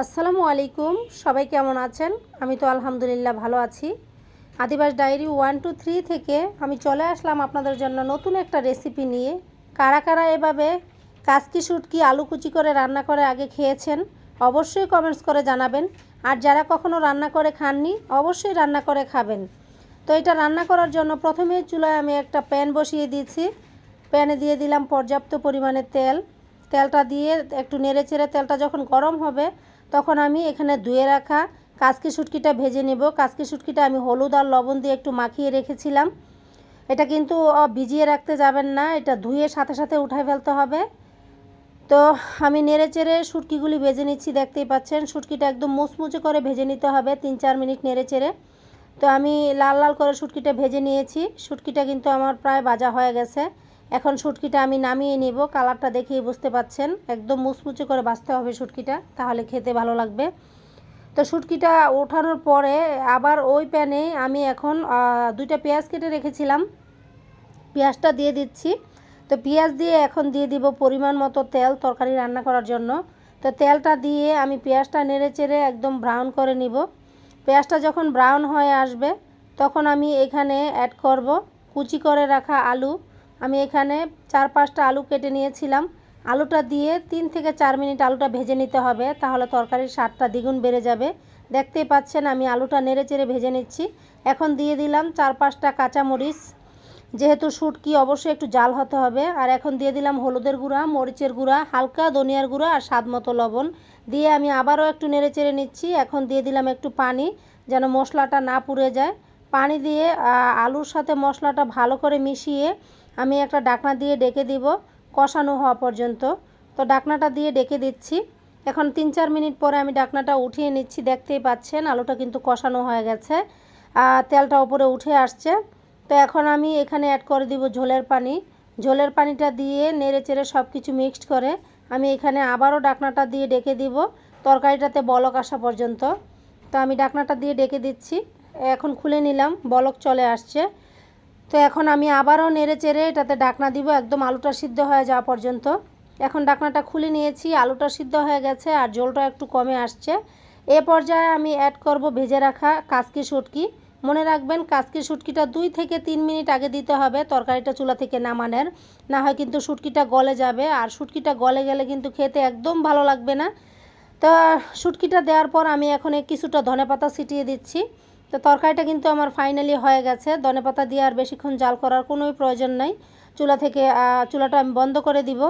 আসসালামু আলাইকুম। সবাই কেমন আছেন? আমি তো আলহামদুলিল্লাহ ভালো আছি। আদিবাস ডায়েরি 1 2 3 থেকে আমি চলে আসলাম আপনাদের জন্য নতুন একটা রেসিপি নিয়ে। কারা কারা এভাবে কাচকি শুটকি আলু কুচি করে রান্না করে আগে খেয়েছেন অবশ্যই কমেন্টস করে জানাবেন। আর যারা কখনো রান্না করে খাননি অবশ্যই রান্না করে খাবেন। তো এটা রান্না করার জন্য প্রথমে চুলায় আমি একটা প্যান বসিয়ে দিয়েছি। প্যানে দিয়ে দিলাম পর্যাপ্ত পরিমাণে তেল। তেলটা দিয়ে একটু নেড়েচেড়ে তেলটা যখন গরম হবে তখন আমি এখানে ধুয়ে রাখা কাচকি শুটকিটা ভেজে নেব। কাচকি শুটকিটা আমি হলুদ আর লবণ দিয়ে একটু মাখিয়ে রেখেছিলাম। এটা কিন্তু ভিজিয়ে রাখতে যাবেন না, এটা ধুয়ে সাথে সাথে উঠায় ফেলতে হবে। তো আমি নেড়েচেড়ে শুটকিগুলি ভেজে নিচ্ছি, দেখতেই পাচ্ছেন শুটকিটা একদম মুচমুচে করে ভেজে নিতে হবে 3-4 মিনিট নেড়েচেড়ে। তো আমি লাল লাল করে শুটকিটা ভেজে নিয়েছি। শুটকিটা কিন্তু আমার প্রায় ভাজা হয়ে গেছে। এখন শুটকিটা আমি নামিয়ে নিব। কালারটা দেখেই বুঝতে পাচ্ছেন একদম মুচমুচে করে ভাজতে হবে শুটকিটা, তাহলে খেতে ভালো লাগবে। তো শুটকিটা ওঠানোর পরে আবার ওই প্যানে আমি এখন 2টা পেঁয়াজ কেটে রেখেছিলাম, পেঁয়াজটা দিয়ে দিচ্ছি। তো পেঁয়াজ দিয়ে এখন দিয়ে দিব পরিমাণ মতো তেল তরকারি রান্না করার জন্য। তো তেলটা দিয়ে আমি পেঁয়াজটা নেড়েচেড়ে একদম ব্রাউন করে নিব। পেঁয়াজটা যখন ব্রাউন হয়ে আসবে তখন আমি এখানে অ্যাড করব কুচি করে রাখা আলু। আমি এখানে 4-5টা আলু কেটে নিয়েছিলাম। আলুটা দিয়ে 3 থেকে 4 মিনিট আলুটা ভেজে নিতে হবে, তাহলে তরকারির স্বাদটা দ্বিগুণ বেড়ে যাবে। দেখতেই পাচ্ছেন আমি আলুটা নেড়েচেড়ে ভেজে নিচ্ছি। এখন দিয়ে দিলাম 4-5টা কাঁচামরিচ, যেহেতু শুটকি অবশ্যই একটু জাল হতে হবে। আর এখন দিয়ে দিলাম হলুদের গুঁড়া, মরিচের গুঁড়া, হালকা ধনিয়ার গুঁড়া আর স্বাদ মতো লবণ দিয়ে আমি আবারও একটু নেড়েচেড়ে নিচ্ছি। এখন দিয়ে দিলাম একটু পানি, যেন মশলাটা না পুড়ে যায়। পানি দিয়ে আলুর সাথে মশলাটা ভালো করে মিশিয়ে আমি একটা ঢাকনা দিয়ে ডেকে দিব কষানো হওয়া পর্যন্ত। তো ঢাকনাটা দিয়ে ডেকে দিচ্ছি। এখন 3-4 মিনিট পরে আমি ঢাকনাটা উঠিয়ে নিচ্ছি। দেখতেই পাচ্ছেন আলুটা কিন্তু কষানো হয়ে গেছে, তেলটা উপরে উঠে আসছে। তো এখন আমি এখানে অ্যাড করে দিব ঝোলের পানি। ঝোলের পানিটা দিয়ে নেড়েচেড়ে সব কিছু মিক্সড করে আমি এখানে আবারও ঢাকনাটা দিয়ে ডেকে দিব তরকারিটাতে বলক আসা পর্যন্ত। তো আমি ঢাকনাটা দিয়ে ডেকে দিচ্ছি। এখন খুলে নিলাম, বলক চলে আসছে। তো এখন আমি আবারও নেড়েচেড়ে এটাতে ঢাকনা দিব একদম আলুটা সিদ্ধ হয়ে যাওয়া পর্যন্ত। এখন ঢাকনাটা খুলে নিয়েছি, আলুটা সিদ্ধ হয়ে গেছে আর ঝোলটা একটু কমে আসছে। এ পর্যায়ে আমি অ্যাড করব ভেজে রাখা কাচকি শুটকি। মনে রাখবেন কাচকি শুটকিটা 2 থেকে 3 মিনিট আগে দিতে হবে তরকারিটা চুলা থেকে নামানোর, না হয় কিন্তু শুটকিটা গলে যাবে, আর শুটকিটা গলে গেলে কিন্তু খেতে একদম ভালো লাগবে না। তো শুটকিটা দেওয়ার পর আমি এখন কিছুটা ধনেপাতা ছিটিয়ে দিচ্ছি। তো তরকারিটা কিন্তু আমার ফাইনালি হয়ে গেছে। ধনেপাতা দিয়ে আর বেশিক্ষণ জাল করার কোনোই প্রয়োজন নাই। চুলাটা আমি বন্ধ করে দিব।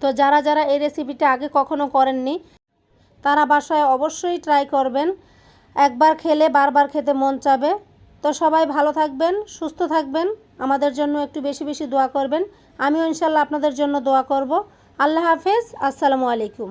তো যারা যারা এই রেসিপিটা আগে কখনো করেননি তারা বাসায় অবশ্যই ট্রাই করবেন। একবার খেলে বারবার খেতে মন চাবে। তো সবাই ভালো থাকবেন, সুস্থ থাকবেন, আমাদের জন্য একটু বেশি বেশি দোয়া করবেন। আমিও ইনশাল্লাহ আপনাদের জন্য দোয়া করব। আল্লাহ হাফেজ, আসসালামু আলাইকুম।